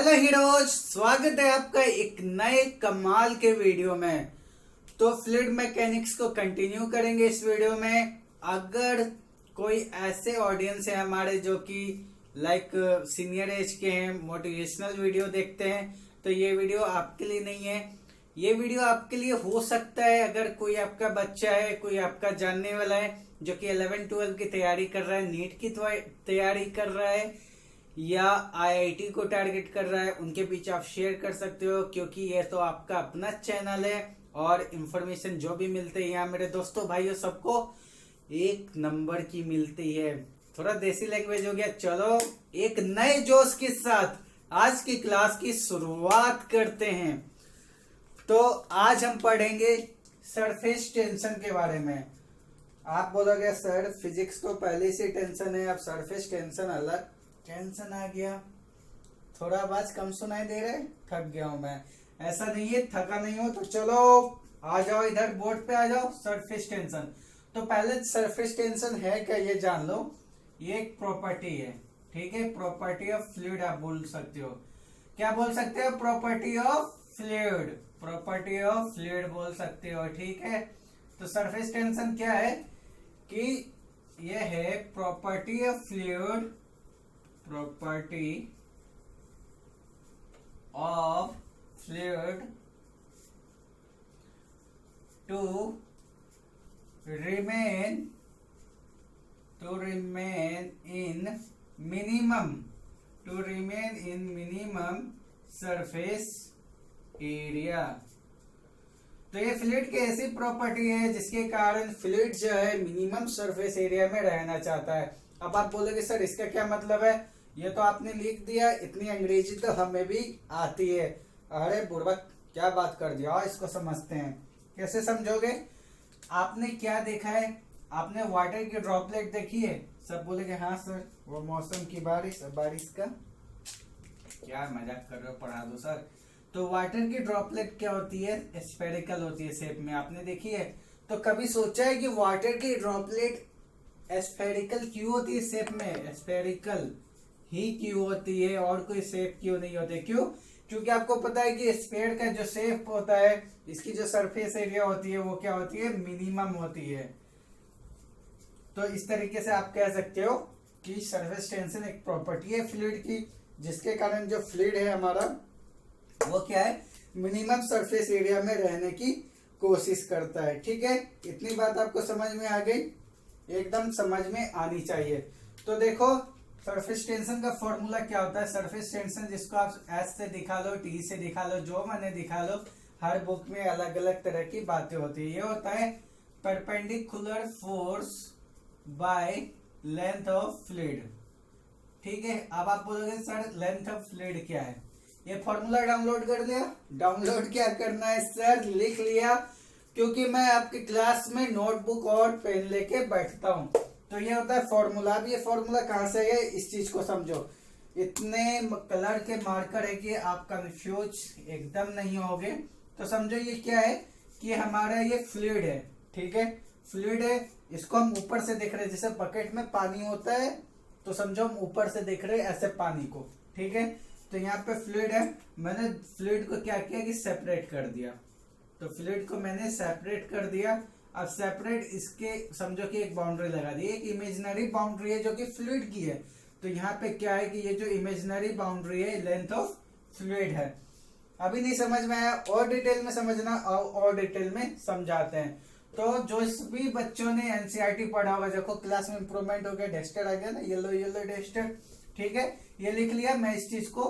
Hello heroes, स्वागत है आपका एक नए कमाल के वीडियो में। तो फ्लूइड मैकेनिक्स को कंटिन्यू करेंगे इस वीडियो में। अगर कोई ऐसे ऑडियंस है हमारे जो कि लाइक सीनियर एज के हैं, मोटिवेशनल वीडियो देखते हैं, तो ये वीडियो आपके लिए नहीं है। ये वीडियो आपके लिए हो सकता है अगर कोई आपका बच्चा है, कोई आपका जानने वाला है जो कि 11-12 की तैयारी कर रहा है, नीट की तैयारी कर रहा है या आईआईटी को टारगेट कर रहा है, उनके बीच आप शेयर कर सकते हो, क्योंकि ये तो आपका अपना चैनल है और इंफॉर्मेशन जो भी मिलते हैं यहाँ मेरे दोस्तों भाइयों सबको एक नंबर की मिलती है। थोड़ा देसी लैंग्वेज हो गया। चलो एक नए जोश के साथ आज की क्लास की शुरुआत करते हैं। तो आज हम पढ़ेंगे सरफेस टेंशन के बारे में। आप बोलोगे सर फिजिक्स तो पहले से टेंशन है, अब सरफेस टेंशन अलग टेंशन आ गया। थोड़ा आवाज कम सुनाई दे रहा है, थक गया हूं मैं। ऐसा नहीं है, थका नहीं हो तो चलो आ जाओ इधर बोर्ड पे आ जाओ। सरफेस टेंशन, तो पहले सरफेस टेंशन है क्या ये जान लो। ये एक प्रॉपर्टी है, ठीक है, प्रॉपर्टी ऑफ फ्लूइड आप बोल सकते हो। क्या बोल सकते हो? Property of fluid, property of fluid बोल सकते हो, ठीक है। तो सरफेस टेंशन क्या है कि यह है property of fluid, property of fluid to remain in minimum surface area। तो ये फ्लूइड की ऐसी प्रॉपर्टी है जिसके कारण फ्लूइड जो है मिनिमम सरफेस एरिया में रहना चाहता है। अब आप बोलोगे सर इसका क्या मतलब है? ये तो आपने लिख दिया, इतनी अंग्रेजी तो हमें भी आती है। अरे बुर्बक क्या बात कर दिया, इसको समझते हैं। कैसे समझोगे? आपने क्या देखा है? आपने वाटर की ड्रॉपलेट देखी है? सब बोलेगे हाँ सर, वो मौसम की बारिश का क्या मजाक कर रहे हो, पढ़ा दो सर। तो वाटर की ड्रॉपलेट क्या होती है? स्फेरिकल होती है शेप में, आपने देखी है? तो कभी सोचा है कि वाटर की ड्रॉपलेट स्फेरिकल क्यों होती है? शेप में स्फेरिकल ही क्यों होती है और कोई शेप क्यों नहीं होते? क्यों? क्योंकि आपको पता है कि स्फेयर का जो शेप होता है, इसकी जो सरफेस एरिया होती है वो क्या होती है? मिनिमम होती है। तो इस तरीके से आप कह सकते हो कि सरफेस टेंशन एक प्रॉपर्टी है फ्लूइड की, जिसके कारण जो फ्लूइड है हमारा वो क्या है? मिनिमम सरफेस एरिया में रहने की कोशिश करता है, ठीक है। इतनी बात आपको समझ में आ गई? एकदम समझ में आनी चाहिए। तो देखो सरफेस टेंशन का फॉर्मूला क्या होता है। सरफेस टेंशन जिसको आप एस से दिखा लो, टी से दिखा लो, जो मैंने दिखा लो, हर बुक में अलग अलग तरह की बातें होती है। ये होता है perpendicular force by length of fluid, ठीक है। अब आप बोलोगे सर लेंथ ऑफ फ्लूइड क्या है? ये फॉर्मूला डाउनलोड कर लिया? डाउनलोड क्या करना है सर, लिख लिया, क्योंकि मैं आपकी क्लास में नोटबुक और पेन लेके बैठता हूँ। तो ये होता है फॉर्मूला। अब ये फॉर्मूला कहाँ से है इस चीज को समझो। इतने कलर के मार्कर है कि आप कंफ्यूज एकदम नहीं होगे। तो समझो ये क्या है कि हमारा ये फ्लूइड है, ठीक है, फ्लूइड है। इसको हम ऊपर से देख रहे हैं, जैसे बकेट में पानी होता है तो समझो हम ऊपर से देख रहे हैं ऐसे पानी को, ठीक है। तो यहाँ पे फ्लूइड है, मैंने फ्लूइड को क्या किया कि सेपरेट कर दिया। तो फ्लूइड को मैंने सेपरेट कर दिया। अब सेपरेट इसके समझो कि एक बाउंड्री लगा दी, एक इमेजिनरी बाउंड्री है जो कि फ्लूइड की है। तो यहाँ पे क्या है कि ये जो इमेजिनरी बाउंड्री है लेंथ ऑफ फ्लूइड है। अभी नहीं समझ में आया? और डिटेल में समझना, और डिटेल में समझाते हैं। तो जो भी बच्चों ने एनसीईआरटी पढ़ा होगा, देखो क्लास में इंप्रूवमेंट हो गया, डस्टर आ गया ना, येलो येलो डस्टर, ठीक है। ये लिख लिया, मैं इस चीज को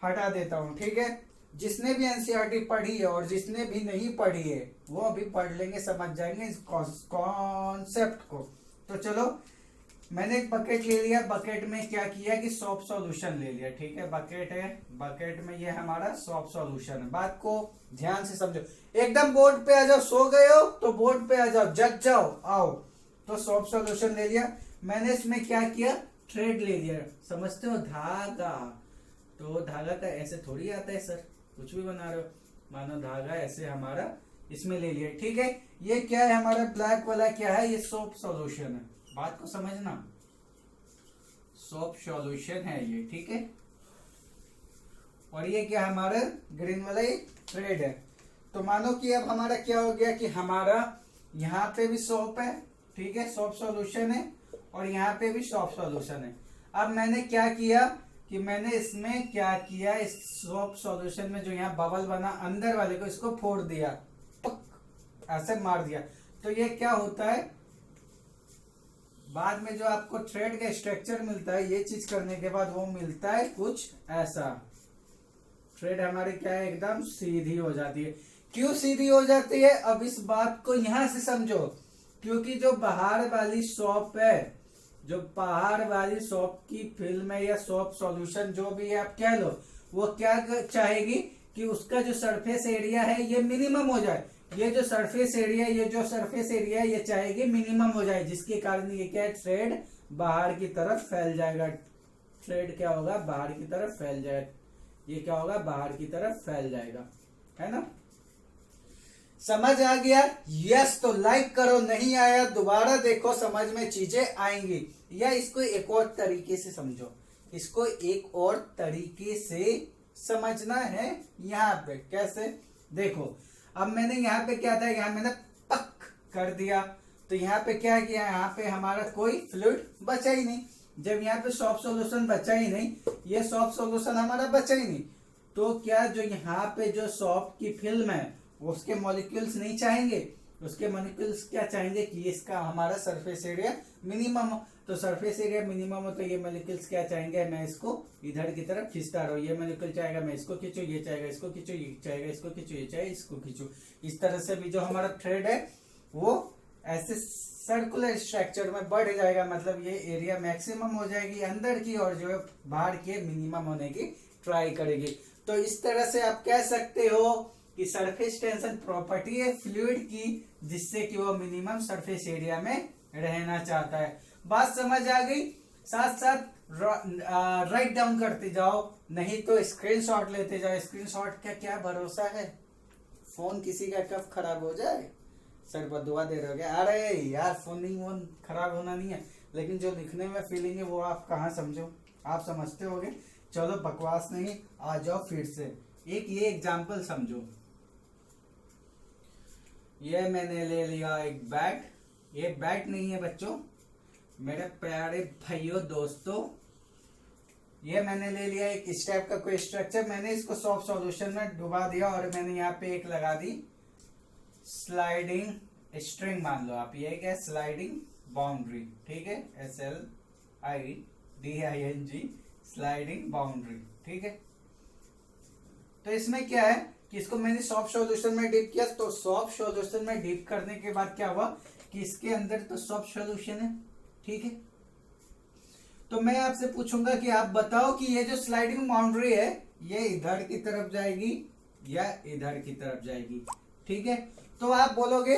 हटा देता हूँ, ठीक है। जिसने भी एनसीईआरटी पढ़ी है और जिसने भी नहीं पढ़ी है वो अभी पढ़ लेंगे, समझ जाएंगे इस कॉन्सेप्ट को। तो चलो मैंने एक बकेट ले लिया, बकेट में क्या किया कि सोप सॉल्यूशन ले लिया, ठीक है। बकेट है, बकेट में ये हमारा सोप सॉल्यूशन है। बात को ध्यान से समझो, एकदम बोर्ड पे आ जाओ। सो गए हो तो बोर्ड पे आ जाओ, जग जाओ, आओ। तो सोप सॉल्यूशन ले लिया मैंने, इसमें क्या किया? थ्रेड ले लिया, समझते हो, धागा। तो धागा का ऐसे थोड़ी आता है सर, कुछ भी बना रहे हो, मानो धागा ऐसे हमारा इसमें ले लिया, ठीक है। ये क्या है हमारा ब्लैक वाला, क्या है? ये सोप सॉल्यूशन है। बात को समझना, सोप सॉल्यूशन है ये, ठीक है। और ये क्या हमारा ग्रीन वाला थ्रेड है। तो मानो कि अब हमारा क्या हो गया कि हमारा यहाँ पे भी सोप है, ठीक है, सोप सॉल्यूशन है, और यहाँ पे भी सोप सॉल्यूशन है। अब मैंने क्या किया कि मैंने इसमें क्या किया, इस सोप सॉल्यूशन में जो यहाँ बबल बना अंदर वाले को इसको फोड़ दिया, पक ऐसे मार दिया। तो ये क्या होता है, बाद में जो आपको थ्रेड का स्ट्रक्चर मिलता है, ये चीज करने के बाद वो मिलता है कुछ ऐसा। थ्रेड हमारी क्या है, एकदम सीधी हो जाती है। क्यों सीधी हो जाती है, अब इस बात को यहां से समझो। क्योंकि जो बाहर वाली सोप है, जो बाहर वाली सोप की फिल्म है या सोप सॉल्यूशन जो भी है आप कह लो, वो क्या चाहेगी कि उसका जो सरफेस एरिया है ये मिनिमम हो जाए। ये जो सरफेस एरिया, ये जो सरफेस एरिया ये चाहेगी मिनिमम हो जाए, जिसके कारण ये क्या है, थ्रेड बाहर की तरफ फैल जाएगा। थ्रेड क्या होगा, बाहर की तरफ फैल जाए, ये क्या होगा, बाहर की तरफ फैल जाएगा, है ना। समझ आ गया? यस तो लाइक करो, नहीं आया दोबारा देखो, समझ में चीजें आएंगी। या इसको एक और तरीके से समझो, इसको एक और तरीके से समझना है। यहाँ पे कैसे, देखो अब मैंने यहाँ पे क्या था, यहाँ मैंने पक कर दिया, तो यहाँ पे क्या किया, यहाँ पे हमारा कोई फ्लूइड बचा ही नहीं। जब यहाँ पे सॉफ्ट सॉल्यूशन बचा ही नहीं, ये सॉफ्ट सॉल्यूशन हमारा बचा ही नहीं, तो क्या जो यहाँ पे जो सॉफ्ट की फिल्म है उसके मॉलिक्यूल्स नहीं चाहेंगे, उसके मॉलिक्यूल्स क्या चाहेंगे कि इसका हमारा सरफेस एरिया मिनिमम हो। तो सरफेस एरिया मिनिमम हो तो ये मॉलिक्यूल्स क्या चाहेंगे, मैं इसको इधर की तरफ खींचता रहूं। ये मॉलिक्यूल चाहेगा मैं इसको खींचूं, ये चाहेगा इसको खींचूं, ये चाहेगा इसको खींचूं, ये चाहे इसको खींचूं। इस तरह से भी जो हमारा थ्रेड है वो ऐसे सर्कुलर स्ट्रक्चर में बढ़ जाएगा, मतलब ये एरिया मैक्सिमम हो जाएगी अंदर की, और जो है बाहर के मिनिमम होने की ट्राई करेगी। तो इस तरह से आप कह सकते हो कि सरफेस टेंशन प्रॉपर्टी है फ्लूइड की, जिससे कि वो मिनिमम सरफेस एरिया में रहना चाहता है। बात समझ आ गई? साथ साथ राइट डाउन करते जाओ, नहीं तो स्क्रीनशॉट लेते जाओ। स्क्रीनशॉट का क्या भरोसा है, फोन किसी का कब खराब हो जाए, सर बदुआ दे रहोगे। अरे यार फोन खराब होना नहीं है, लेकिन जो लिखने में फीलिंग है वो आप कहाँ समझो, आप समझते होगे। चलो बकवास नहीं, आ जाओ फिर से। एक ये एग्जाम्पल समझो, ये मैंने ले लिया एक बैट, ये बैट नहीं है बच्चों, मेरे प्यारे भाइयों दोस्तों, ये मैंने ले लिया एक इस टाइप का कोई स्ट्रक्चर, मैंने इसको सॉफ्ट सॉल्यूशन में डुबा दिया, और मैंने यहाँ पे एक लगा दी स्लाइडिंग स्ट्रिंग, मान लो आप, ये क्या स्लाइडिंग बाउंड्री, ठीक है, SLIDING स्लाइडिंग बाउंड्री, ठीक है। तो इसमें क्या है कि इसको मैंने सॉफ्ट सॉल्यूशन में डिप किया, तो सॉफ्ट सॉल्यूशन में डिप करने के बाद क्या हुआ कि इसके अंदर तो सॉफ्ट सॉल्यूशन है, ठीक है। तो मैं आपसे पूछूंगा कि आप बताओ कि ये जो स्लाइडिंग बाउंड्री है ये इधर की तरफ जाएगी या इधर की तरफ जाएगी, ठीक है। तो आप बोलोगे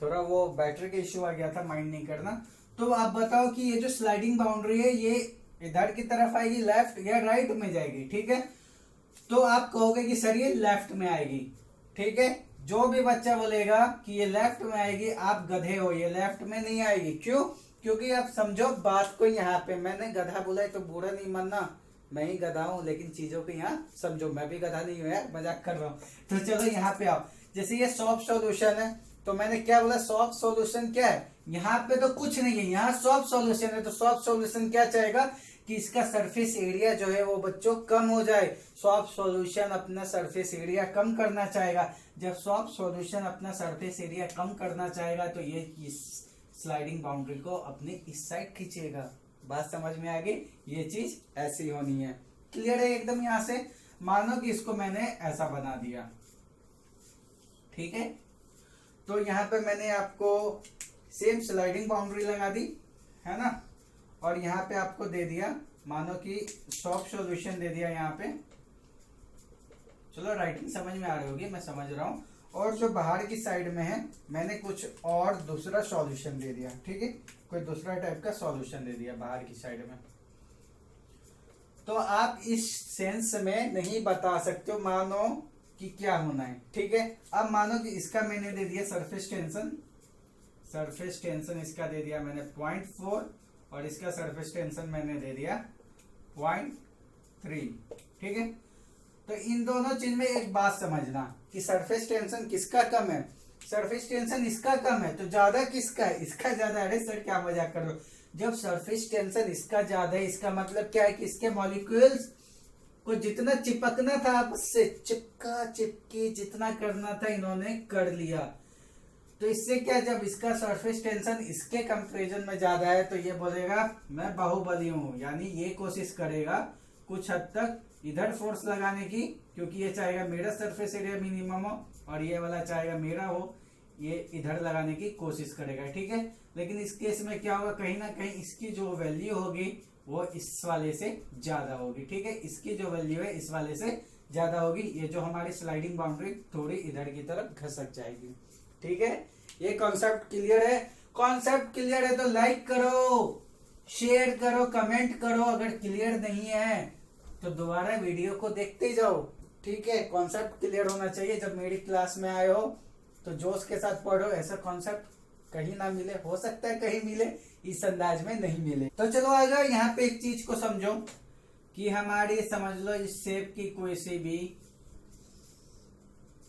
थोड़ा वो बैटरी का इश्यू आ गया था, माइंड नहीं करना। तो आप बताओ कि ये जो स्लाइडिंग बाउंड्री है ये इधर की तरफ आएगी, लेफ्ट या राइट में जाएगी, ठीक है। तो आप कहोगे कि सर ये लेफ्ट में आएगी, ठीक है। जो भी बच्चा बोलेगा कि ये लेफ्ट में आएगी, आप गधे हो, ये लेफ्ट में नहीं आएगी। क्यों? क्योंकि आप समझो बात को, यहाँ पे मैंने गधा बोला है तो बुरा नहीं मानना, मैं ही गधा हूं, लेकिन चीजों को यहाँ समझो, मैं भी गधा नहीं हूं यार, मजाक कर रहा हूँ। तो चलो यहाँ पे आओ, जैसे ये सॉफ्ट सॉल्यूशन है, तो मैंने क्या बोला, सॉफ्ट सॉल्यूशन क्या है, यहाँ पे तो कुछ नहीं है, यहाँ सॉफ्ट सॉल्यूशन है। तो सॉफ्ट सॉल्यूशन क्या चाहेगा कि इसका सरफेस एरिया जो है वो बच्चों कम हो जाए। सॉफ्ट सॉल्यूशन अपना सरफेस एरिया कम करना चाहेगा। जब सॉफ्ट सॉल्यूशन अपना सरफेस एरिया कम करना चाहेगा तो ये इस स्लाइडिंग बाउंड्री को अपने इस साइड खींचेगा। बात समझ में आ गई? ये चीज ऐसी होनी है। क्लियर है एकदम? यहां से मानो कि इसको मैंने ऐसा बना दिया, ठीक है। तो यहाँ पे मैंने आपको सेम स्लाइडिंग बाउंड्री लगा दी, है ना, और यहाँ पे आपको दे दिया, मानो कि सॉफ्ट सॉल्यूशन दे दिया यहाँ पे। चलो राइटिंग समझ में आ रही होगी, मैं समझ रहा हूँ। और जो बाहर की साइड में है मैंने कुछ और दूसरा सॉल्यूशन दे दिया, ठीक है, कोई दूसरा टाइप का सॉल्यूशन दे दिया बाहर की साइड में। तो आप इस सेंस में नहीं बता सकते हो मानो कि क्या होना है, ठीक है। अब मानो कि इसका मैंने दे दिया सरफेस टेंशन, सरफेस टेंशन इसका दे दिया मैंने 0.4 और इसका सरफेस टेंशन मैंने दे दिया 0.3। ठीक है, तो इन दोनों चीज में एक बात समझना कि सरफेस टेंशन किसका कम है, सरफेस टेंशन इसका कम है, तो ज्यादा किसका है, इसका ज्यादा। अरे सर क्या मजाक कर रहे हो, जब सरफेस टेंशन इसका ज्यादा है इसका मतलब क्या है कि इसके मॉलिक्यूल्स को जितना चिपकना था आपस से, चिपका चिपकी जितना करना था इन्होंने कर लिया। तो इससे क्या, जब इसका सरफेस टेंशन इसके कंपैरिजन में ज्यादा है तो ये बोलेगा मैं बाहुबली हूं, यानी ये कोशिश करेगा कुछ हद तक इधर फोर्स लगाने की, क्योंकि ये चाहेगा मेरा सरफेस एरिया मिनिमम हो और ये वाला चाहेगा मेरा हो, ये इधर लगाने की कोशिश करेगा। ठीक है, लेकिन इस केस में क्या होगा, कहीं ना कहीं इसकी जो वैल्यू होगी वो इस वाले से ज्यादा होगी। ठीक है, इसकी जो वैल्यू है इस वाले से ज्यादा होगी, ये जो हमारी स्लाइडिंग बाउंड्री थोड़ी इधर की तरफ घसक जाएगी। ठीक है, ये कॉन्सेप्ट क्लियर है। कॉन्सेप्ट क्लियर है तो लाइक करो, शेयर करो, कमेंट करो। अगर क्लियर नहीं है तो दोबारा वीडियो को देखते जाओ। ठीक है, कॉन्सेप्ट क्लियर होना चाहिए। जब मेरी क्लास में आए हो तो जोश के साथ पढ़ो, ऐसा कॉन्सेप्ट कहीं ना मिले, हो सकता है कहीं मिले, इस अंदाज में नहीं मिले। तो चलो आ जाओ, यहाँ पे एक चीज को समझो कि हमारी, समझ लो इस शेप की कोई सी भी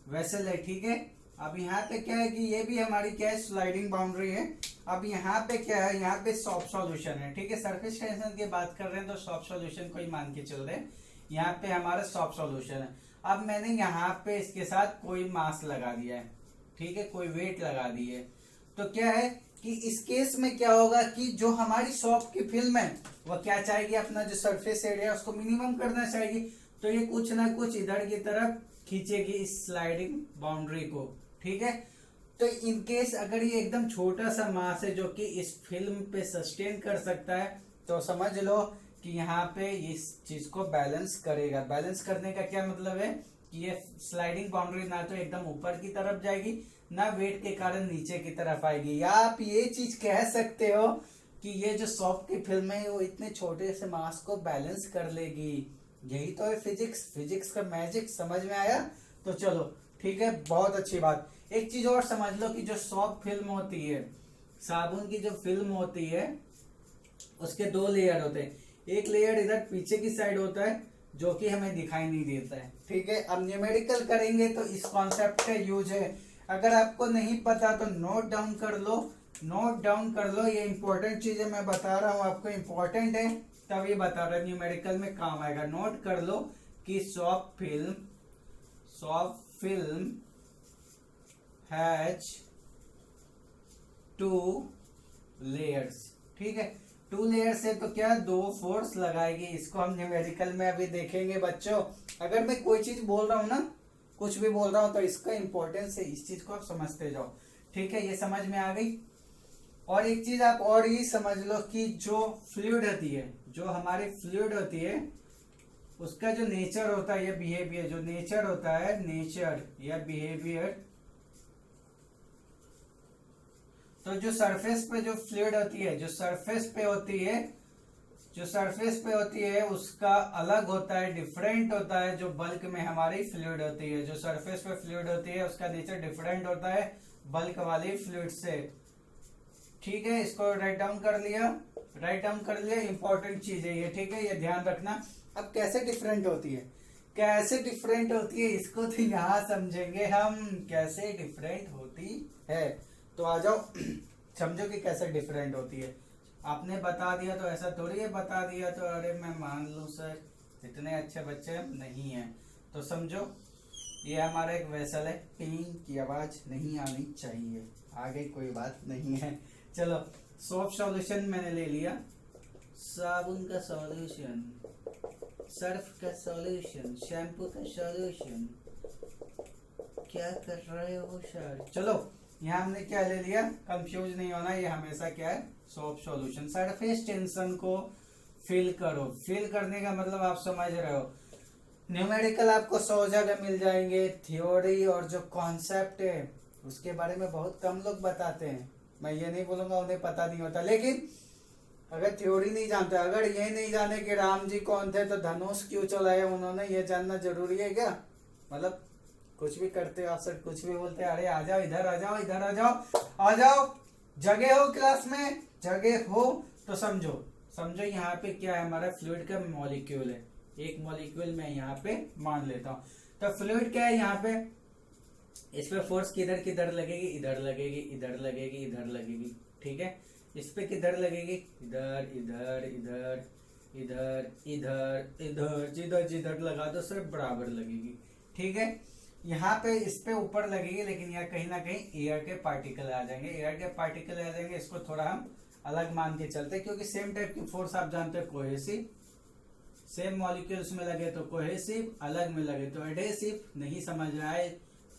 वेसल है। ठीक है, अब यहाँ पे क्या है कि ये भी हमारी क्या है, स्लाइडिंग बाउंड्री है। अब यहाँ पे क्या है, यहाँ पे सॉफ्ट सॉल्यूशन है। ठीक है, सरफेस टेंशन की बात कर रहे हैं तो सॉफ्ट सॉल्यूशन को ही मान के चल रहे हैं। यहाँ पे हमारा सॉफ्ट सॉल्यूशन है। अब मैंने यहाँ पे इसके साथ कोई मास लगा दिया है। ठीक है, कोई वेट लगा दी है, तो क्या है कि इस केस में क्या होगा कि जो हमारी सॉफ्ट की फिल्म है वो क्या चाहेगी, अपना जो सरफेस एरिया उसको मिनिमम करना चाहेगी, तो ये कुछ ना कुछ इधर की तरफ खींचेगी इस स्लाइडिंग बाउंड्री को। ठीक है, तो इन केस अगर ये एकदम छोटा सा मास है जो कि इस फिल्म पे सस्टेन कर सकता है, तो समझ लो कि यहाँ पे इस चीज को बैलेंस करेगा। बैलेंस करने का क्या मतलब है कि ये स्लाइडिंग बाउंड्री ना तो एकदम ऊपर की तरफ जाएगी, ना वेट के कारण नीचे की तरफ आएगी। या आप ये चीज कह सकते हो कि ये जो सॉफ्ट की फिल्म है वो इतने छोटे से मास को बैलेंस कर लेगी। यही तो है फिजिक्स, फिजिक्स का मैजिक। समझ में आया? तो चलो ठीक है, बहुत अच्छी बात। एक चीज और समझ लो कि जो सॉफ्ट फिल्म होती है, साबुन की जो फिल्म होती है, उसके दो लेयर होते हैं। एक लेयर इधर पीछे की साइड होता है जो कि हमें दिखाई नहीं देता है। ठीक है, अब न्यूमेरिकल करेंगे तो इस कॉन्सेप्ट का यूज है। अगर आपको नहीं पता तो नोट डाउन कर लो, नोट डाउन कर लो। ये इंपॉर्टेंट चीजें मैं बता रहा हूँ आपको, इंपॉर्टेंट है तब ये बता रहा है, न्यूमेरिकल में काम आएगा। नोट कर लो कि सॉफ्ट फिल्म हैज 2 लेयर्स। ठीक है, 2 लेयर्स है तो क्या, 2 फोर्स लगाएगी। इसको हम न्यूमेरिकल में अभी देखेंगे बच्चों। अगर मैं कोई चीज बोल रहा हूँ ना, कुछ भी बोल रहा हूँ, तो इसका इंपॉर्टेंस है, इस चीज को आप समझते जाओ। ठीक है, ये समझ में आ गई। और एक चीज आप और ही समझ लो कि जो फ्लूइड होती है, जो हमारी फ्लूइड होती है, उसका जो नेचर होता है या बिहेवियर, जो नेचर होता है, नेचर या बिहेवियर, तो जो सरफेस पे जो फ्लूइड होती है, जो सरफेस पे होती है उसका अलग होता है, डिफरेंट होता है जो बल्क में हमारी फ्लूइड होती है। जो सरफेस पे फ्लूइड होती है उसका नेचर डिफरेंट होता है बल्क वाली फ्लूइड से। ठीक है, इसको राइट डाउन कर लिया, इंपॉर्टेंट चीज है ये। ठीक है, ये ध्यान रखना। अब कैसे डिफरेंट होती है, इसको तो यहाँ समझेंगे हम, कैसे डिफरेंट होती है। तो आ जाओ समझो कि कैसे डिफरेंट होती है। आपने बता दिया तो ऐसा थोड़ी है, बता दिया तो अरे मैं मान लूं सर, इतने अच्छे बच्चे नहीं हैं। तो समझो ये हमारा एक वेसल है, टीन की आवाज नहीं आनी चाहिए, आगे कोई बात नहीं है। चलो, सॉफ्ट सॉल्यूशन मैंने ले लिया, साबुन का सॉल्यूशन, सर्फ का सॉल्यूशन, शैम्पू का सॉल्यूशन। क्या कर रहे हो सर? चलो, यहाँ हमने क्या ले लिया, कंफ्यूज नहीं होना, ये हमेशा क्या है, सॉफ्ट सॉल्यूशन। सरफेस टेंशन को फिल करो। फिल करने का मतलब आप समझ रहे हो, न्यूमेरिकल आपको 100 जगह मिल जाएंगे। थ्योरी और जो कॉन्सेप्ट है उसके बारे में बहुत कम लोग बताते हैं। मैं ये नहीं बोलूंगा उन्हें पता नहीं होता, लेकिन अगर थ्योरी नहीं जानते, अगर ये नहीं जाने कि राम जी कौन थे तो धनुष क्यों चलाया उन्होंने, ये जानना जरूरी है क्या? मतलब कुछ भी करते हो आप सर, कुछ भी बोलते हैं, अरे आ जाओ इधर, आ जाओ इधर, आ जाओ जगह हो क्लास में, जगह हो तो समझो। समझो यहाँ पे क्या है, हमारा फ्लूइड का मॉलिक्यूल है, एक मॉलिक्यूल मैं यहाँ पे मान लेता हूँ। तो फ्लूइड क्या है यहाँ पे, इस पे फोर्स किधर किधर लगेगी, इधर लगेगी, इधर लगेगी, इधर लगेगी, ठीक है। इस पे किधर लगेगी, इधर इधर इधर इधर इधर इधर, जिधर जिधर लगा दो सब बराबर लगेगी, ठीक है। यहाँ पे इस पे ऊपर लगेगी, लेकिन यहाँ कहीं ना कहीं एयर के पार्टिकल आ जाएंगे, एयर के पार्टिकल आ जाएंगे। इसको थोड़ा हम अलग मान के चलते हैं, क्योंकि सेम टाइप की फोर्स आप जानते हैं कोहेसिव, सेम मॉलिक्यूल्स में लगे तो कोहेसिव, अलग में लगे तो एडेसिव। नहीं समझ आए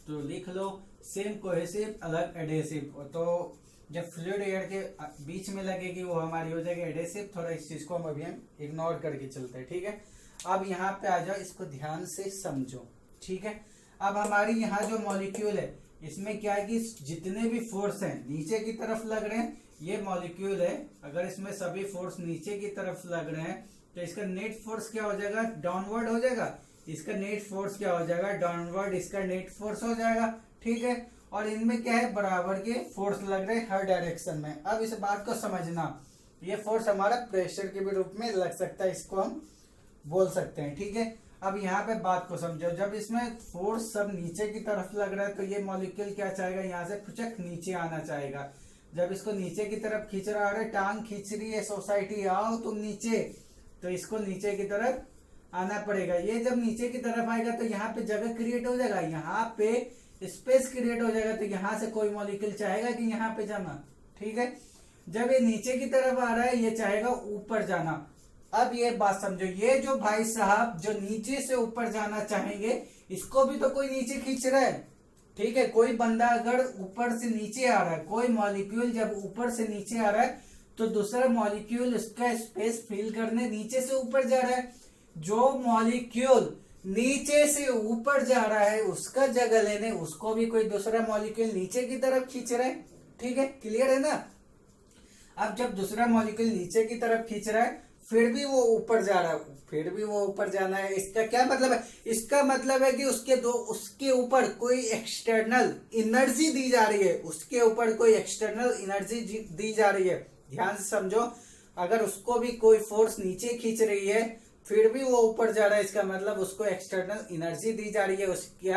तो लिख लो, सेम कोहेसिव अलग एडेसिव। तो जब फ्लूइड एयर के बीच में लगेगी वो हमारी हो जाएगी एडेसिव। थोड़ा इस चीज को हम अभी हम इग्नोर करके चलते हैं, ठीक है। अब यहाँ पे आ जाओ, इसको ध्यान से समझो, ठीक है। अब हमारी यहाँ जो मॉलिक्यूल है इसमें क्या है कि जितने भी फोर्स हैं नीचे की तरफ लग रहे हैं, ये मॉलिक्यूल है, अगर इसमें सभी फोर्स नीचे की तरफ लग रहे हैं तो इसका नेट फोर्स क्या हो जाएगा, डाउनवर्ड हो जाएगा। इसका नेट फोर्स क्या हो जाएगा, डाउनवर्ड, इसका नेट फोर्स हो जाएगा, ठीक है। और इनमें क्या है, बराबर के फोर्स लग रहे हैं हर डायरेक्शन में। अब इस बात को समझना, ये फोर्स हमारा प्रेशर के भी रूप में लग सकता है, इसको हम बोल सकते हैं, ठीक है। अब यहाँ पे बात को समझो, जब इसमें फोर्स सब नीचे की तरफ लग रहा है तो ये मॉलिक्यूल क्या चाहेगा, यहाँ से फुचक नीचे आना चाहेगा। जब इसको नीचे की तरफ खींच रहा है, टांग खींच रही है सोसाइटी, आओ तुम नीचे, तो इसको नीचे की तरफ आना पड़ेगा। ये जब नीचे की तरफ आएगा तो यहाँ पे जगह क्रिएट हो जाएगा, यहाँ पे स्पेस क्रिएट हो जाएगा। तो यहाँ से कोई मॉलिक्यूल चाहेगा कि यहाँ पे जाना, ठीक है। जब ये नीचे की तरफ आ रहा है, ये चाहेगा ऊपर जाना। अब ये बात समझो, ये जो भाई साहब जो नीचे से ऊपर जाना चाहेंगे, इसको भी तो कोई नीचे खींच रहा है, ठीक है। कोई बंदा अगर ऊपर से नीचे आ रहा है, कोई मॉलिक्यूल जब ऊपर से नीचे आ रहा है तो दूसरा मॉलिक्यूल उसका स्पेस फिल करने नीचे से ऊपर जा रहा है। जो मॉलिक्यूल नीचे से ऊपर जा रहा है उसका जगह लेने उसको भी कोई दूसरा मॉलिक्यूल नीचे की तरफ खींच रहा है, ठीक है। क्लियर है ना। अब जब दूसरा मॉलिक्यूल नीचे की तरफ खींच रहा है, फिर भी वो ऊपर जा रहा है, फिर भी वो ऊपर जाना है। इसका क्या मतलब है, इसका मतलब है कि उसके ऊपर कोई एक्सटर्नल एनर्जी दी जा रही है, उसके ऊपर कोई एक्सटर्नल एनर्जी दी जा रही है। ध्यान से समझो, अगर उसको भी कोई फोर्स नीचे खींच रही है फिर भी वो ऊपर जा रहा है, इसका मतलब उसको एक्सटर्नल एनर्जी दी जा रही है,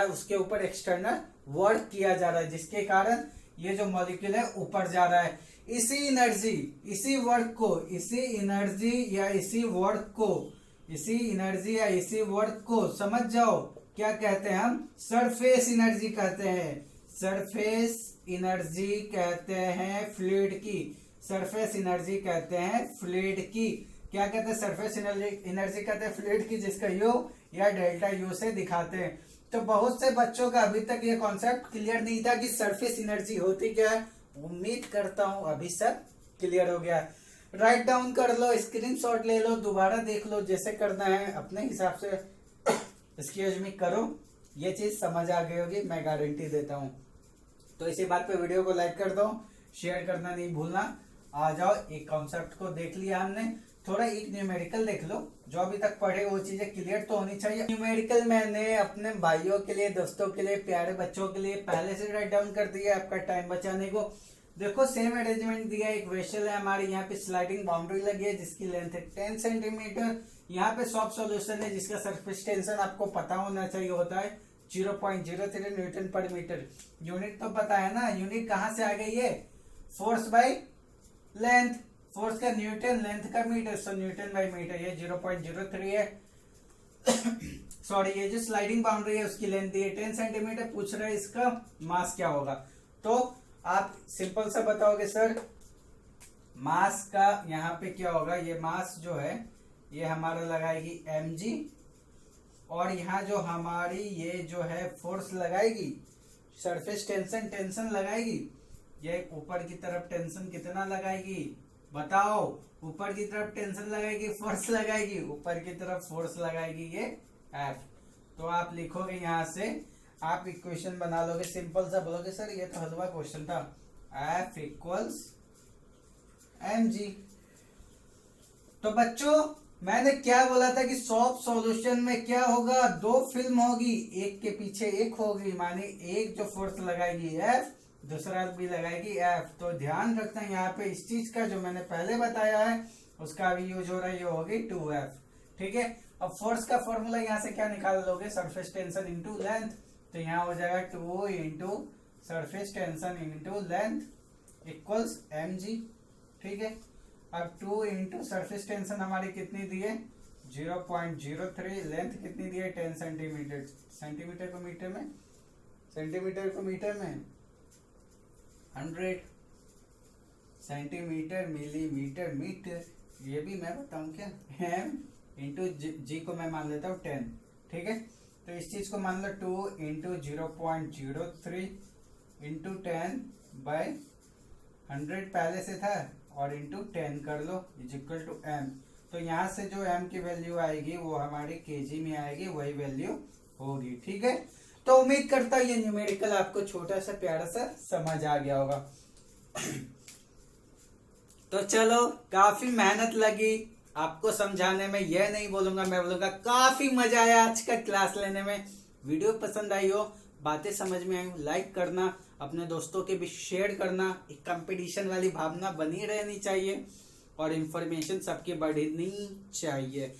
उसके ऊपर एक्सटर्नल वर्क किया जा रहा है, जिसके कारण ये जो मॉलिक्यूल है ऊपर जा रहा है। इसी एनर्जी, इसी वर्क को, इसी एनर्जी या इसी वर्क को, इसी एनर्जी या इसी वर्क को समझ जाओ क्या कहते हैं, हम सरफेस एनर्जी कहते हैं। सरफेस एनर्जी कहते हैं फ्लूइड की, सरफेस एनर्जी कहते हैं फ्लूइड की। क्या कहते हैं, सरफेस एनर्जी कहते हैं फ्लूइड की, जिसका यू या डेल्टा यू से दिखाते हैं। तो बहुत से बच्चों का अभी तक ये कॉन्सेप्ट क्लियर नहीं था कि सरफेस एनर्जी होती क्या है। उम्मीद करता हूं अभी सब क्लियर हो गया। राइट डाउन कर लो, स्क्रीनशॉट ले लो, दोबारा देख लो, जैसे करना है अपने हिसाब से एक्सक्यूज मी करो, ये चीज समझ आ गई होगी, मैं गारंटी देता हूं। तो इसी बात पे वीडियो को लाइक कर दो, शेयर करना नहीं भूलना। आ जाओ, एक कॉन्सेप्ट को देख लिया हमने, थोड़ा एक न्यूमेरिकल देख लो, जो अभी तक पढ़े वो चीजें क्लियर तो होनी चाहिए। न्यूमेरिकल मैंने अपने भाइयों के लिए, दोस्तों के लिए, प्यारे बच्चों के लिए पहले से राइट डाउन कर दिया आपका टाइम बचाने को। देखो सेम अरेंजमेंट दिया है, एक वेसल है हमारे, यहाँ पे स्लाइडिंग बाउंड्री लगी है जिसकी लेंथ है 10 सेंटीमीटर। यहाँ पे सॉफ्ट सॉल्यूशन है जिसका सरफेस टेंशन आपको पता होना चाहिए, होता है 0.03 न्यूटन पर मीटर। यूनिट तो पता है ना, यूनिट कहाँ से आ गई है, फोर्स बाय लेंथ, फोर्स का न्यूटन, लेंथ का metre, so newton by metre, ये 0.03 है। सॉरी, ये जो स्लाइडिंग बाउंड्री है उसकी लेंथ है 10 सेंटीमीटर। पूछ रहे हैं इसका मास क्या होगा, तो आप सिंपल सा बताओगे सर मास का यहाँ पे क्या होगा। ये मास जो है ये हमारा लगाएगी mg, और यहाँ जो हमारी ये जो है फोर्स लगाएगी सरफेस टेंशन लगाएगी, ये ऊपर की तरफ टेंशन कितना लगाएगी बताओ, ऊपर की तरफ टेंशन लगाएगी, फोर्स लगाएगी, ऊपर की तरफ फोर्स लगाएगी ये F। तो आप लिखोगे यहाँ से, आप इक्वेशन बना लोगे, सिंपल सा बोलोगे सर ये तो हलवा क्वेश्चन था, F इक्वल्स mg। तो बच्चों मैंने क्या बोला था कि सॉफ्ट सॉल्यूशन में क्या होगा, दो फिल्म होगी, एक के पीछे एक होगी, माने एक जो फोर्स लगाएगी F, दूसरा भी लगाएगी F। तो ध्यान रखना यहाँ पे इस चीज का जो मैंने पहले बताया है उसका भी यूज हो रहा है, ये होगी 2F। ठीक है, अब फोर्स का फॉर्मूला यहाँ से क्या निकाल लोगे, सरफेस टेंशन इंटू लेंथ। तो यहाँ हो जाएगा 2 into surface tension into length equals mg। ठीक है, अब 2 इंटू सरफेस टेंशन हमारी कितनी दी है 0.03, लेंथ कितनी दी है 10 सेंटीमीटर। सेंटीमीटर को मीटर में, सेंटीमीटर को मीटर में 100, सेंटीमीटर मिलीमीटर मीटर, ये भी मैं बताऊं क्या, m इंटू जी को मैं मान लेता हूँ 10। ठीक है, तो इस चीज को मान लो 2 इंटू 0.03 इंटू 10 बाय 100 पहले से था और इंटू 10 कर लो इज इक्वल टू m। तो यहाँ से जो m की वैल्यू आएगी वो हमारी kg में आएगी, वही वैल्यू होगी। ठीक है, तो उम्मीद करता हूँ ये न्यूमेरिकल आपको छोटा सा प्यारा सा समझ आ गया होगा। तो चलो, काफी मेहनत लगी आपको समझाने में, यह नहीं बोलूंगा, मैं बोलूंगा काफी मजा आया आज का क्लास लेने में। वीडियो पसंद आई हो, बातें समझ में आई हो, लाइक करना, अपने दोस्तों के भी शेयर करना। एक कंपटीशन वाली भावना बनी रहनी चाहिए और इंफॉर्मेशन सबकी बढ़नी चाहिए।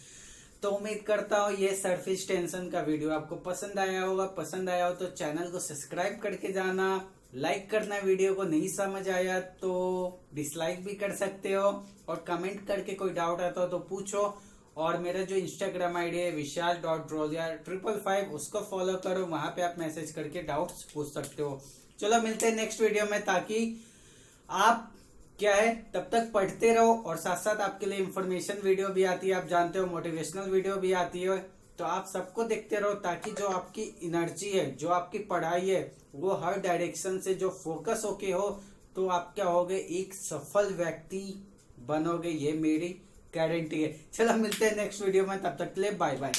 तो उम्मीद करता हूँ ये सरफेस टेंशन का वीडियो आपको पसंद आया होगा। पसंद आया हो तो चैनल को सब्सक्राइब करके जाना, लाइक करना। वीडियो को नहीं समझ आया तो डिसलाइक भी कर सकते हो और कमेंट करके कोई डाउट आता हो तो पूछो। और मेरा जो इंस्टाग्राम आईडी है vishal.rolia555, उसको फॉलो करो, वहां पे आप मैसेज करके डाउट्स पूछ सकते हो। चलो मिलते हैं नेक्स्ट वीडियो में, ताकि आप क्या है तब तक पढ़ते रहो और साथ साथ आपके लिए इंफॉर्मेशन वीडियो भी आती है, आप जानते हो, मोटिवेशनल वीडियो भी आती है। तो आप सबको देखते रहो ताकि जो आपकी एनर्जी है, जो आपकी पढ़ाई है, वो हर डायरेक्शन से जो फोकस होके हो, तो आप क्या होगे, एक सफल व्यक्ति बनोगे, ये मेरी गारंटी है। चलो मिलते हैं नेक्स्ट वीडियो में, तब तक के लिए बाय बाय।